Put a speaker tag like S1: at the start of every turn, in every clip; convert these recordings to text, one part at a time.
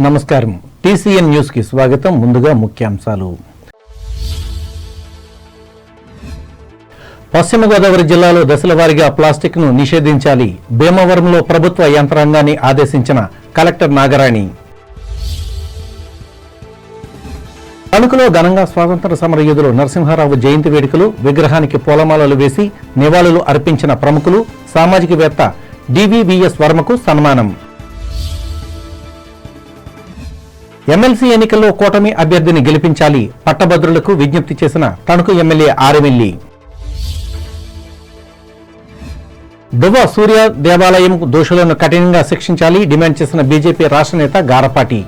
S1: నమస్కారం. TCN news కి స్వాగతం. ముందుగా ముఖ్యాంశాలు. పశ్చిమ గోదావరి జిల్లాలో దశల వారీగా ప్లాస్టిక్ ను నిషేధించాలి. భీమవరంలో ప్రభుత్వ యంత్రాంగాన్ని ఆదేశించిన కలెక్టర్ నాగరాణి. తణుకులో ఘనంగా స్వాతంత్ర సమరయోధులు నరసింహారావు జయంతి వేడుకలు. విగ్రహానికి పూలమాలలు వేసి నివాళులు అర్పించిన ప్రముఖులు. సామాజికవేత్త డివివిఎస్ వర్మకు సన్మానం. ఎమ్మెల్సీ ఎన్నికల్లో కూటమి అభ్యర్థిని గెలిపించాలి. పట్టభద్రులకు విజ్ఞప్తి చేసిన తణుకు ఎమ్మెల్యే ఆరెమిల్లి. దువ్వ సూర్య దేవాలయం దోషులను కఠినంగా శిక్షించాలి డిమాండ్ చేసిన బీజేపీ రాష్ట్ర నేత గారపాటి.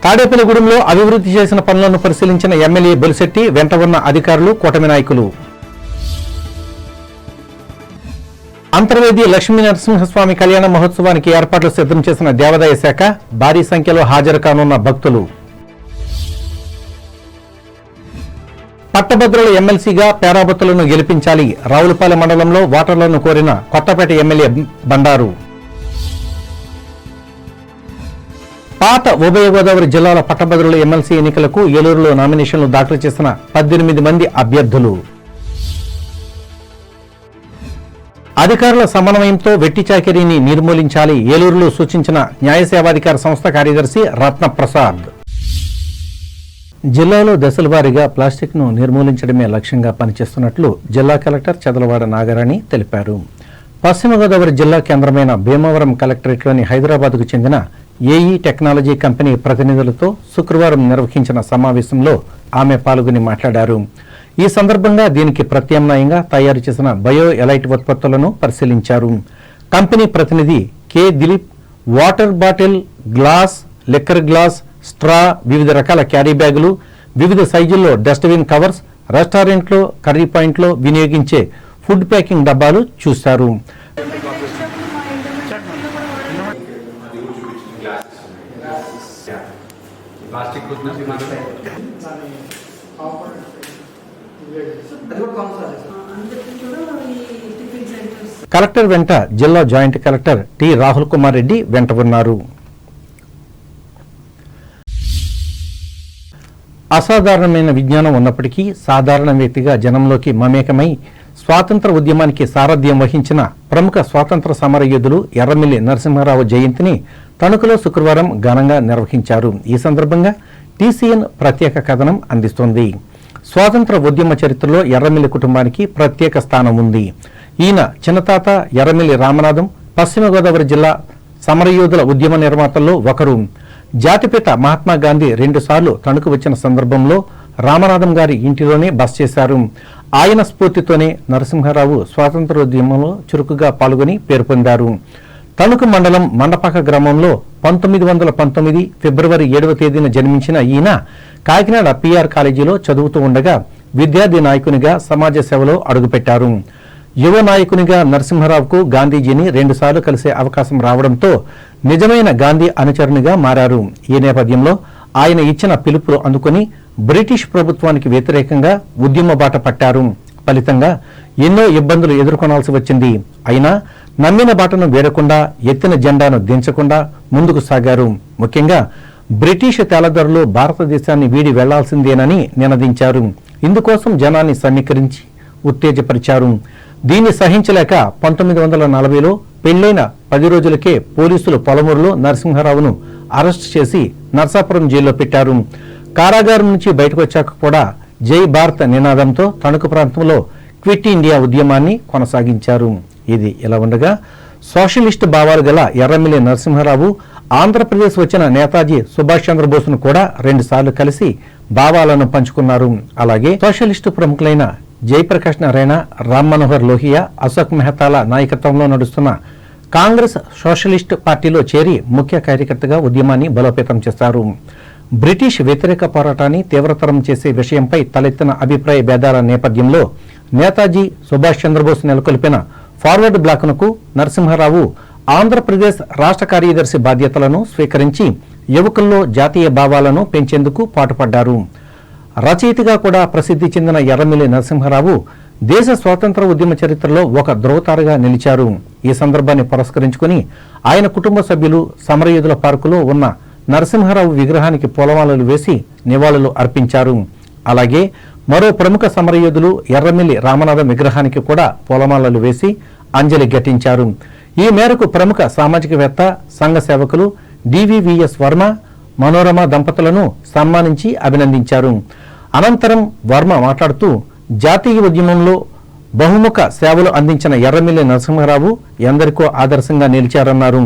S1: తాడేపల్లిగూడెంలో అభివృద్ధి చేసిన పనులను పరిశీలించిన ఎమ్మెల్యే బొలిశెట్టి. వెంట ఉన్న అధికారులు, కూటమి నాయకులు. అంతర్వేది లక్ష్మీ నరసింహస్వామి కళ్యాణ మహోత్సవానికి ఏర్పాట్లు సిద్ధం చేసిన దేవాదాయ శాఖ. భారీ సంఖ్యలో హాజరు కానున్న భక్తులు. పట్టభద్రుల ఎమ్మెల్సీగా పేరాబత్తులను గెలిపించాలి. రావులపాలెం మండలంలో ఓటర్లను కోరిన కొత్తపేట ఎమ్మెల్యే బండారు. పాత ఉభయ గోదావరి జిల్లాల పట్టభద్రుల ఎమ్మెల్సీ ఎన్నికలకు ఏలూరులో నామినేషన్లు దాఖలు చేసిన 18 మంది అభ్యర్థులు. అధికారుల సమన్వయంతో వెట్టి చాకిరీని నిర్మూలించాలి. ఏలూరులో సూచించిన న్యాయ సేవాధికార సంస్థ కార్యదర్శి రత్నప్రసాద్. జిల్లాలో దశల వారీగా ప్లాస్టిక్ ను నిర్మూలించడమే లక్ష్యంగా పనిచేస్తున్నట్లు జిల్లా కలెక్టర్ చదలవాడ నాగరాణి తెలిపారు. పశ్చిమ గోదావరి జిల్లా కేంద్రమైన భీమవరం కలెక్టరేట్లోని హైదరాబాద్కు చెందిన ఏఈ టెక్నాలజీ కంపెనీ ప్రతినిధులతో శుక్రవారం నిర్వహించిన సమావేశంలో ఆమె పాల్గొని మాట్లాడారు. ఈ సందర్భంగా దీనికి ప్రత్యామ్నాయంగా తయారు చేసిన బయో ఎలైట్ ఉత్పత్తులను పరిశీలించారు. కంపెనీ ప్రతినిధి K Dilip water bottle, glass, liquor glass, straw, వివిధ రకాల క్యారీ బ్యాగులు, వివిధ సైజుల్లో డస్ట్బిన్ కవర్స్, రెస్టారెంట్లో, కర్రీ పాయింట్లో వినియోగించే ఫుడ్ ప్యాకింగ్ డబ్బాలు చూశారు. కలెక్టర్ వెంట జిల్లా joint collector T Rahul Kumar Reddy వెంట ఉన్నారు. అసాధారణమైన విజ్ఞానం ఉన్నప్పటికీ సాధారణ వ్యక్తిగా జనంలోకి మమేకమై స్వాతంత్ర ఉద్యమానికి సారథ్యం వహించిన ప్రముఖ స్వాతంత్ర సమరయోధులు ఎర్రమిల్లి నరసింహారావు జయంతిని తణుకులో శుక్రవారం ఘనంగా నిర్వహించారు. ఈ సందర్భంగా టీసీఎన్ ప్రత్యేక కథనం అందిస్తోంది. స్వాతంత్ర ఉద్యమ చరిత్రలో ఎర్రమిల్లి కుటుంబానికి ప్రత్యేక స్థానం ఉంది. ఈయన చిన్నతాత ఎర్రమిల్లి రామనాథం పశ్చిమ గోదావరి జిల్లా సమరయోధుల ఉద్యమ నిర్మాతల్లో ఒకరు. జాతిపిత మహాత్మా గాంధీ 2 సార్లు తణుకు వచ్చిన సందర్భంలో రామనాథం గారి ఇంటిలోనే బస చేశారు. ఆయన స్ఫూర్తితోనే నరసింహారావు స్వాతంత్రోద్యమంలో చురుకుగా పాల్గొని పేరు పొందారు. తణుకు మండలం మండపాక గ్రామంలో 1919 ఫిబ్రవరి 7వ తేదీన జన్మించిన ఈయన కాకినాడ పిఆర్ కాలేజీలో చదువుతూ ఉండగా విద్యార్థి నాయకునిగా సమాజ సేవలో అడుగుపెట్టారు. యువ నాయకునిగా నరసింహారావుకు గాంధీజీని 2 సార్లు కలిసే అవకాశం రావడంతో నిజమైన గాంధీ అనుచరునిగా మారారు. ఈ నేపథ్యంలో ఆయన ఇచ్చిన పిలుపులు అందుకుని బ్రిటిష్ ప్రభుత్వానికి వ్యతిరేకంగా ఉద్యమ బాట పట్టారు. ఫలితంగా ఎన్నో ఇబ్బందులు ఎదుర్కొనాల్సి వచ్చింది. అయినా నమ్మిన బాటను వేడకుండా, ఎత్తిన జెండాను దించకుండా ముందుకు సాగారు. ముఖ్యంగా బ్రిటిష్ తెల్లదొరలు భారతదేశాన్ని వీడి వెళ్లాల్సిందేనని నినదించారు. ఇందుకోసం జనాన్ని సమీకరించి ఉత్తేజపరిచారు. దీన్ని సహించలేక 1940లో పెళ్లైన 10 రోజులకే పోలీసులు పొలమూరులో నరసింహారావును అరెస్టు చేసి నర్సాపురం జైల్లో పెట్టారు. కారాగారం నుంచి బయటకు వచ్చాక కూడా జై భారత్ నినాదంతో తణుకు ప్రాంతంలో క్విట్ ఇండియా ఉద్యమాన్ని కొనసాగించారు. ఇది ఇలా ఉండగా సోషలిస్టు భావాలు గల ఎర్రమిల్లి నరసింహారావు ఆంధ్రప్రదేశ్ వచ్చిన నేతాజీ సుభాష్ చంద్రబోస్ను కూడా 2 సార్లు కలిసి భావాలను పంచుకున్నారు. అలాగే సోషలిస్టు ప్రముఖులైన జయప్రకాష్ నారాయణ, రామ్ మనోహర్ లోహియా, అశోక్ మెహతాల నాయకత్వంలో నడుస్తున్న కాంగ్రెస్ సోషలిస్టు పార్టీలో చేరి ముఖ్య కార్యకర్తగా ఉద్యమాన్ని బలోపేతం చేశారు. బ్రిటిష్ వ్యతిరేక పోరాటాన్ని తీవ్రతరం చేసే విషయంపై తలెత్తిన అభిప్రాయ భేదాల నేపథ్యంలో నేతాజీ సుభాష్ చంద్రబోస్ నెలకొల్పిన ఫార్వర్డ్ బ్లాక్నకు నరసింహారావు ఆంధ్రప్రదేశ్ రాష్ట్ర కార్యదర్శి బాధ్యతలను స్వీకరించి యువకుల్లో జాతీయ భావాలను పెంచేందుకు పాటుపడ్డారు. రచయితగా కూడా ప్రసిద్ధి చెందిన ఎర్రమిల్లి నరసింహారావు దేశ స్వాతంత్ర ఉద్యమ చరిత్రలో ఒక ధ్రువతారగా నిలిచారు. ఈ సందర్భాన్ని పురస్కరించుకుని ఆయన కుటుంబ సభ్యులు సమరయోధుల పార్కులో ఉన్న నరసింహారావు విగ్రహానికి పూలమాలలు వేసి నివాళులు అర్పించారు. అలాగే మరో ప్రముఖ సమరయోధులు ఎర్రమిల్లి రామనాథం విగ్రహానికి కూడా పూలమాలలు వేసి అంజలి ఘటించారు. ఈ మేరకు ప్రముఖ సామాజికవేత్త, సంఘ సేవకులు డివివిఎస్ వర్మ, మనోరమ దంపతులను సన్మానించి అభినందించారు. అనంతరం వర్మ మాట్లాడుతూ జాతీయ ఉద్యమంలో బహుముఖ సేవలు అందించిన ఎర్రమిల్లి నరసింహారావు ఎందరికో ఆదర్శంగా నిలిచారన్నారు.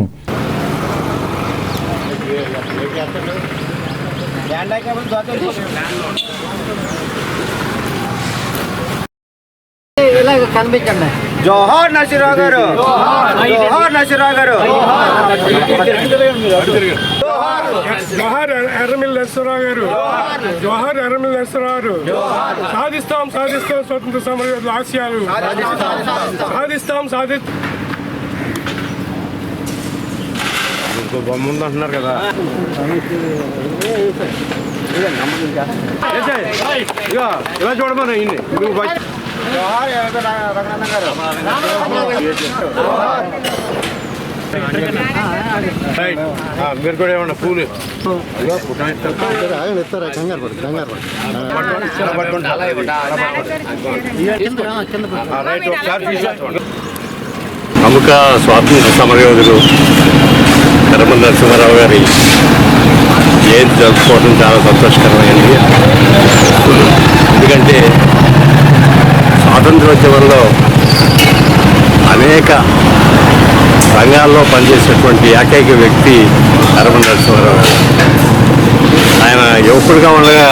S2: జోహార్ నరసింహారావు గారు, జోహార్ నరసింహారావు గారు,
S3: జోహార్ ఎర్రమిల్లి నరసింహారావు గారు, జోహార్ ఎర్రమిల్లి నరసింహారావు గారు. సాధిస్తాం సాధిస్తాం స్వతంత్ర సమరయోధుల ఆశయాలు సాధిస్తాం
S2: బొమ్మ ఉందంటున్నారు కదా. ఇలా చూడమని జోహార్ రఘునందన్ గారు. మీరు కూడా ఏమన్నా పూలు
S4: ప్రముఖ స్వాతంత్ర సమరయోధులు ఎర్రమిల్లి నరసింహారావు గారి జయంతి జరుపుకోవడం చాలా సంతోషకరమైనది. ఎందుకంటే స్వాతంత్రోద్యమంలో అనేక రంగాల్లో పనిచేసినటువంటి ఏకైక వ్యక్తి ఎర్రమిల్లి నరసింహారావు గారు. ఆయన యువకుడిగా ఉండగా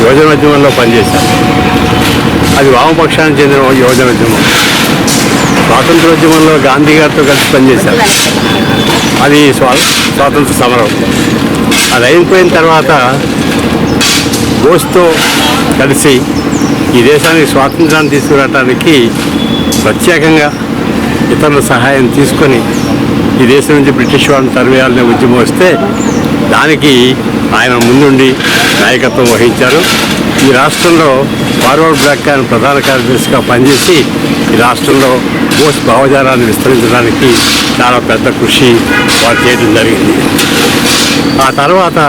S4: యువజనోద్యమంలో పనిచేశారు. అది వామపక్షానికి చెందిన యువజనోద్యమం. స్వాతంత్రోద్యమంలో గాంధీ గారితో కలిసి పనిచేశారు. అది స్వాతంత్ర సమరం. అది అయిపోయిన తర్వాత బోస్తో కలిసి ఈ దేశానికి స్వాతంత్రాన్ని తీసుకురావడానికి ప్రత్యేకంగా ఇతరుల సహాయం తీసుకొని ఈ దేశం నుంచి బ్రిటిష్ వాళ్ళని తరివేయాలనే ఉద్యమం వస్తే దానికి ఆయన ముందుండి నాయకత్వం వహించారు. ఈ రాష్ట్రంలో ఫార్వర్డ్ బ్లాక్ ఆయన ప్రధాన కార్యదర్శిగా పనిచేసి ఈ రాష్ట్రంలో బోస్ భావజాలాన్ని విస్తరించడానికి చాలా పెద్ద కృషి వారు చేయడం జరిగింది. ఆ తర్వాత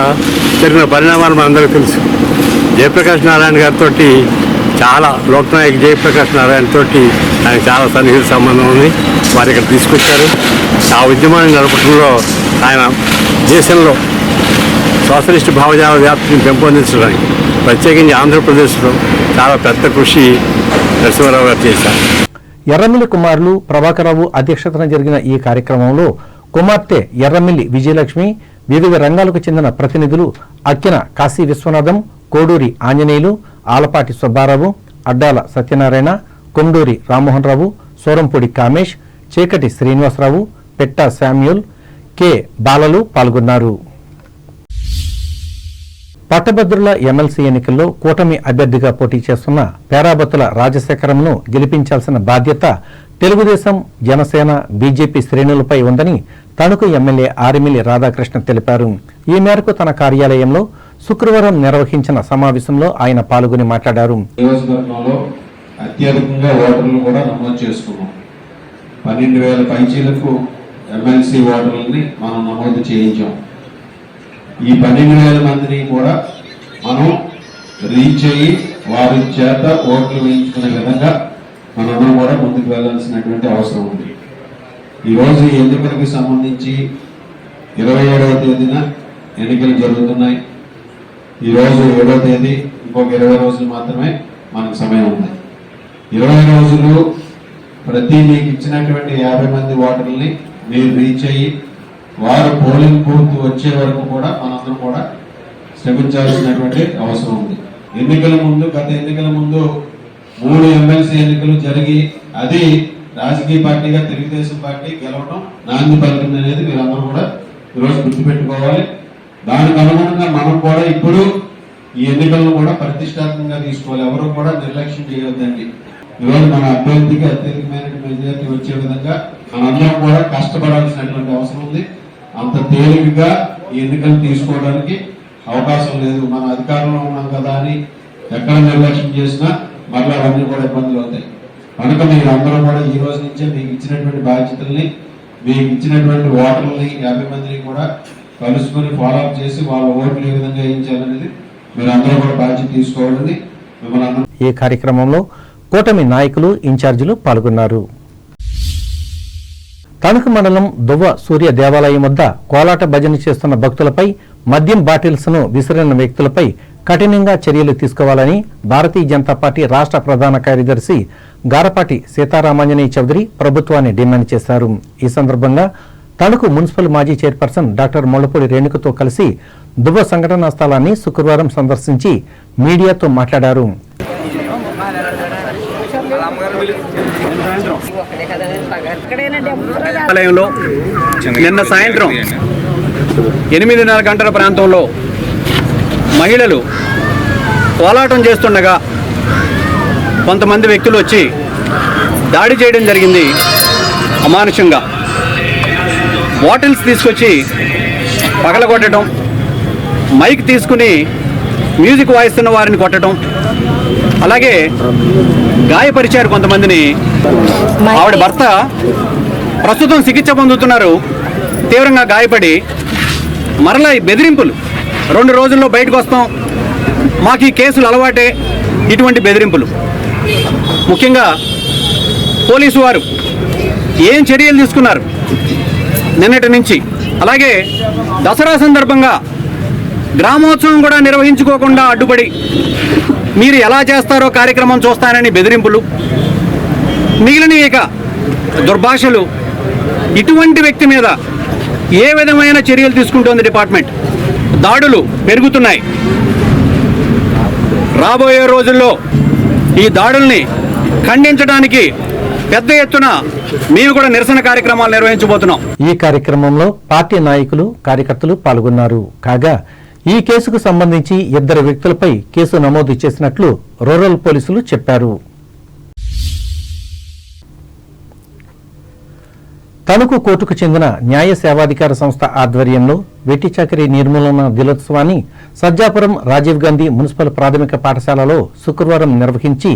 S4: జరిగిన పరిణామాలు మనందరికీ తెలుసు. జయప్రకాష్ నారాయణ గారితో చాలా లోక్నాయక్ జయప్రకాష్ నారాయణ తోటి ఆయన చాలా సన్నిహిత సంబంధం ఉంది. వారు ఇక్కడ తీసుకొచ్చారు. ఆ ఉద్యమాన్ని నడపడంలో ఆయన దేశంలో సోషలిస్ట్ భావజాల వ్యాప్తిని పెంపొందించడానికి ప్రత్యేకించి ఆంధ్రప్రదేశ్లో చాలా పెద్ద కృషి నరసింహారావు గారు చేశారు.
S1: ఎర్రమిల్లి కుమారులు ప్రభాకరరావు అధ్యక్షతన జరిగిన ఈ కార్యక్రమంలో కుమార్తె ఎర్రమిల్లి విజయలక్ష్మి, వివిధ రంగాలకు చెందిన ప్రతినిధులు అక్కిన కాశీ విశ్వనాథం, కోడూరి ఆంజనేయులు, ఆలపాటి సుబ్బారావు, అడ్డాల సత్యనారాయణ, కొండూరి రామ్మోహన్ రావు, సోరంపూడి కామేష్, చీకటి శ్రీనివాసరావు, పెట్టా శామ్యూల్, కె బాలలు పాల్గొన్నారు. పట్టభద్రుల ఎమ్మెల్సీ ఎన్నికల్లో కూటమి అభ్యర్థిగా పోటీ చేస్తున్న పేరాబత్తుల రాజశేఖరంను గెలిపించాల్సిన బాధ్యత తెలుగుదేశం, జనసేన, బీజేపీ శ్రేణులపై ఉందని తణుకు ఎమ్మెల్యే ఆరిమిల్లి రాధాకృష్ణ తెలిపారు. ఈ మేరకు తన కార్యాలయంలో శుక్రవారం నిర్వహించిన సమావేశంలో ఆయన పాల్గొని మాట్లాడారు.
S5: నియోజకవర్గంలో అత్యధికంగా ఓటర్లు కూడా నమోదు చేసుకున్నాం. 12,000 పైచీలకు ఎమ్మెల్సీ ఓటర్లని మనం నమోదు చేయించాం. ఈ 12,000 మందిని కూడా మనం రీచ్ అయ్యి వారి చేత ఓట్లు వేయించుకునే విధంగా మనందరం కూడా ముందుకు వెళ్లాల్సినటువంటి అవసరం ఉంది. ఈరోజు ఈ ఎన్నికలకు సంబంధించి 27వ తేదీన ఎన్నికలు జరుగుతున్నాయి. ఈరోజు 7వ తేదీ, ఇంకొక 20 రోజులు మాత్రమే మనకు సమయం ఉంది. 20 రోజులు ప్రతి మీకు ఇచ్చినటువంటి 50 మంది ఓటర్లని మీరు రీచ్ అయ్యి వారు పోలింగ్ బూత్ వచ్చే వరకు కూడా మనందరం కూడా శ్రమించాల్సినటువంటి అవసరం ఉంది. గత ఎన్నికల ముందు 3 ఎమ్మెల్సీ ఎన్నికలు జరిగి అది రాజకీయ పార్టీగా తెలుగుదేశం పార్టీ గెలవడం నాంది పలికింది అనేది మీరందరూ కూడా ఈరోజు గుర్తుపెట్టుకోవాలి. దానికి అనుగుణంగా మనం కూడా ఇప్పుడు ఈ ఎన్నికలను కూడా ప్రతిష్టాత్మకంగా తీసుకోవాలి. ఎవరు కూడా నిర్లక్ష్యం చేయవద్దండి. ఈరోజు మన అభ్యర్థికి అత్యధికమైన మెజారిటీ వచ్చే విధంగా మనందరం కూడా కష్టపడాల్సినటువంటి అవసరం ఉంది. అంత తేలికగా ఈ ఎన్నికలు తీసుకోవడానికి అవకాశం లేదు. మన అధికారంలో ఉన్నాం కదా అని ఎక్కడ నిర్లక్ష్యం చేసినా మళ్ళీ అవన్నీ కూడా ఇబ్బందులు అవుతాయి. కనుక మీరు అందరూ కూడా ఈ రోజు నుంచే మీకు ఇచ్చినటువంటి బాధ్యతల్ని, మీకు ఇచ్చినటువంటి ఓటర్లని 50 మందిని కూడా కలుసుకొని ఫాలోఅప్ చేసి వాళ్ళ ఓట్లు ఏ విధంగా వేయించాలనేది మీరు అందరూ కూడా బాధ్యత తీసుకోవాలని మిమ్మల్ని
S1: ఈ కార్యక్రమంలో కూటమి నాయకులు, ఇన్ఛార్జీలు పాల్గొన్నారు. తణుకు మండలం దువ్వ సూర్య దేవాలయం వద్ద కోలాట భజన చేస్తున్న భక్తులపై మద్యం బాటిల్స్ ను విసిరిన వ్యక్తులపై కఠినంగా చర్యలు తీసుకోవాలని భారతీయ జనతా పార్టీ రాష్ట్ర ప్రధాన కార్యదర్శి గారపాటి సీతారామాంజనేయ చౌదరి ప్రభుత్వాన్ని డిమాండ్ చేశారు. ఈ సందర్భంగా తణుకు మున్సిపల్ మాజీ చైర్పర్సన్ డాక్టర్ ముళ్లపూడి రేణుకతో కలిసి దువ్వ సంఘటనా స్థలాన్ని శుక్రవారం సందర్శించి మీడియాతో మాట్లాడారు.
S6: నిన్న సాయంత్రం 8:30 గంటల ప్రాంతంలో మహిళలు పోరాటం చేస్తుండగా కొంతమంది వ్యక్తులు వచ్చి దాడి చేయడం జరిగింది. అమానుషంగా బాటిల్స్ తీసుకొచ్చి పగలగొట్టడం, మైక్ తీసుకుని మ్యూజిక్ వాయిస్తున్న వారిని కొట్టడం, అలాగే గాయపరిచారు కొంతమందిని. ఆవిడ భర్త ప్రస్తుతం చికిత్స పొందుతున్నారు, తీవ్రంగా గాయపడి. మరలా ఈ బెదిరింపులు, 2 రోజుల్లో బయటకు వస్తాం, మాకు ఈ కేసులు అలవాటే, ఇటువంటి బెదిరింపులు. ముఖ్యంగా పోలీసు వారు ఏం చర్యలు తీసుకున్నారు నిన్నటి నుంచి? అలాగే దసరా సందర్భంగా గ్రామోత్సవం కూడా నిర్వహించుకోకుండా అడ్డుపడి మీరు ఎలా చేస్తారో కార్యక్రమం చూస్తానని బెదిరింపులు, మిగిలినవి ఇక దుర్భాషలు. ఇటువంటి వ్యక్తి మీద ఏ విధమైన చర్యలు తీసుకుంటోంది డిపార్ట్మెంట్? దాడులు పెరుగుతున్నాయి. రాబోయే రోజుల్లో ఈ దాడుల్ని ఖండించడానికి పెద్ద ఎత్తున మేము కూడా నిరసన కార్యక్రమాలు నిర్వహించబోతున్నాం.
S1: ఈ కార్యక్రమంలో పార్టీ నాయకులు, కార్యకర్తలు పాల్గొన్నారు. కాగా ఈ కేసుకు సంబంధించి 2 వ్యక్తులపై కేసు నమోదు చేసినట్లు రూరల్ పోలీసులు చెప్పారు. తణుకు కోర్టుకు చెందిన న్యాయ సేవాధికార సంస్థ ఆధ్వర్యంలో వెట్టి చాకరీ నిర్మూలన దినోత్సవాన్ని సజ్జాపురం రాజీవ్ గాంధీ మున్సిపల్ ప్రాథమిక పాఠశాలలో శుక్రవారం నిర్వహించి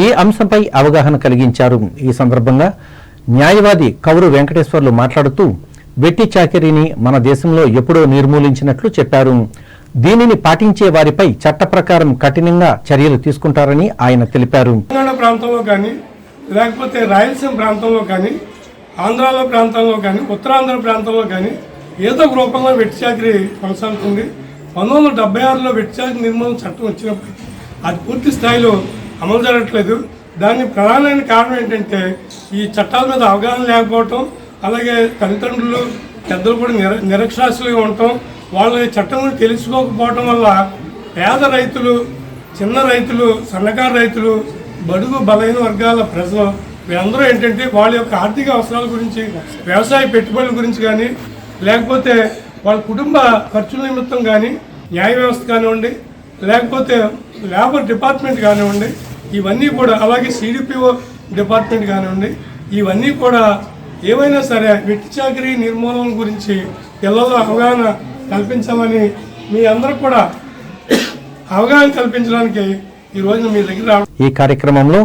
S1: ఈ అంశంపై అవగాహన కలిగించారు. ఈ సందర్భంగా న్యాయవాది కౌరు వెంకటేశ్వర్లు మాట్లాడుతూ వెట్టి చాకరీని మన దేశంలో ఎప్పుడో నిర్మూలించినట్లు చెప్పారు. దీనిని పాటించే వారిపై చట్ట ప్రకారం కఠినంగా చర్యలు తీసుకుంటారని ఆయన తెలిపారు.
S3: తెలంగాణ ప్రాంతంలో కానీ, లేకపోతే రాయలసీమ ప్రాంతంలో కానీ, ఆంధ్రాలో ప్రాంతంలో కానీ, ఉత్తరాంధ్ర ప్రాంతంలో కానీ ఏదో ఒక రూపంలో వెట్టి చాకరీ కొనసాగుతుంది. 1976లో వెట్టి చాకరీ నిర్మూలన చట్టం వచ్చినప్పుడు అది పూర్తి స్థాయిలో అమలు జరగట్లేదు. దానికి ప్రధానమైన కారణం ఏంటంటే ఈ చట్టాల మీద అవగాహన లేకపోవటం, అలాగే తల్లిదండ్రులు పెద్దలు కూడా నిరక్షరాస్యులుగా ఉండటం, వాళ్ళు చట్టం గురించి తెలుసుకోకపోవటం వల్ల పేద రైతులు, చిన్న రైతులు, సన్నకారు రైతులు, బడుగు బలహీన వర్గాల ప్రజలు వీళ్ళందరూ ఏంటంటే వాళ్ళ యొక్క ఆర్థిక అవసరాల గురించి, వ్యవసాయ పెట్టుబడుల గురించి కానీ, లేకపోతే వాళ్ళ కుటుంబ ఖర్చుల నిమిత్తం కానీ, న్యాయ వ్యవస్థ కానివ్వండి, లేకపోతే లేబర్ డిపార్ట్మెంట్ కానివ్వండి, ఇవన్నీ కూడా, అలాగే సిడిపిఓ డిపార్ట్మెంట్ కానివ్వండి, ఇవన్నీ కూడా ఏవైనా సరే వెట్టి చాకరీ నిర్మూలన గురించి పిల్లల్లో అవగాహన కల్పించాలని, మీ అందరూ కూడా అవగాహన కల్పించడానికి ఈ రోజున మీ దగ్గర రావడం.
S1: ఈ కార్యక్రమంలో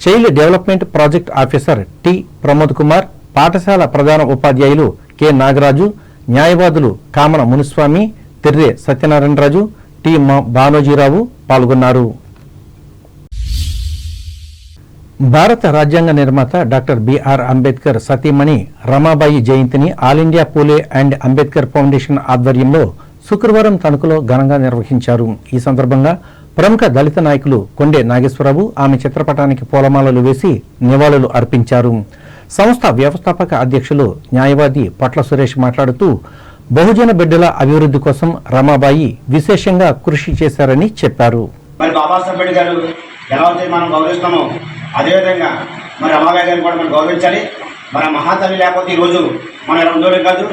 S1: child development project officer T Pramod Kumar, పాఠశాల ప్రధాన ఉపాధ్యాయులు కె నాగరాజు, న్యాయవాదులు కామన మునిస్వామి, తిర్రె సత్యనారాయణరాజు, టి బానోజీరావు పాల్గొన్నారు. భారత రాజ్యాంగ నిర్మాత డాక్టర్ బిఆర్ అంబేద్కర్ సతీమణి రమాబాయి జయంతిని all India Phule and Ambedkar foundation ఆధ్వర్యంలో శుక్రవారం తణుకులో ఘనంగా నిర్వహించారు. ఈ సందర్భంగా ప్రముఖ దళిత నాయకులు కొండే నాగేశ్వరరావు ఆమె చిత్రపటానికి పూలమాలలు వేసి నివాళులు అర్పించారు. సంస్థ వ్యవస్థాపక అధ్యక్షులు న్యాయవాది పట్ల సురేష్ మాట్లాడుతూ బహుజన బిడ్డల అభివృద్ధి కోసం రమాబాయి విశేషంగా కృషి చేశారని చెప్పారు.
S7: మరి బాబాసాహెబ్ అంబేద్కర్ ఎలా అయితే మనం గౌరవిస్తామో అదేవిధంగా మరి రమాబాయి గారిని కూడా మనం గౌరవించాలి. మరి ఆ మహాతల్లి లేకపోతే ఈరోజు మనం ఎలా ఉందో కాదు.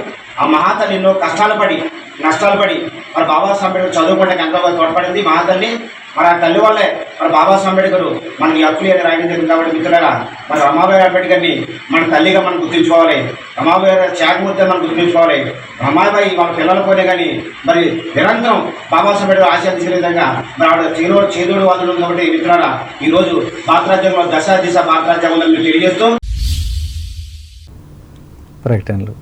S7: ఆ మహాతల్లి ఎన్నో నష్టాలు పడి మరి బాబాసాహెబ్ అంబేద్కర్ చదువుకోవడానికి ఎంతో తోడ్పడింది మహాతల్లి. మరి ఆ తల్లి వల్లే మరి బాబాసాహెబ్ అంబేద్కర్ మనకి హక్కులు అని రాయడం జరిగింది. కాబట్టి మిత్రులారా, మరి రమాబాయి అంబేద్కర్ని మన తల్లిగా మనం గుర్తించుకోవాలి. రమాబాయి త్యాగమూర్తిగా మనం గుర్తించుకోవాలి. రమాబాయి వాళ్ళ పిల్లలు పోయినా కానీ మరి నిరంతరం బాబాసాహెబ్ అంబేద్కర్ ఆశయం తీసుకునే విధంగా మరి ఆవిడ చేదోడు వాదుడు. కాబట్టి మిత్రులారా, ఈరోజు భారత రాజ్యాంగంలో దశ దిశ భారత రాజ్యాంగంలో తెలియజేస్తూ
S1: ప్రకటనలు.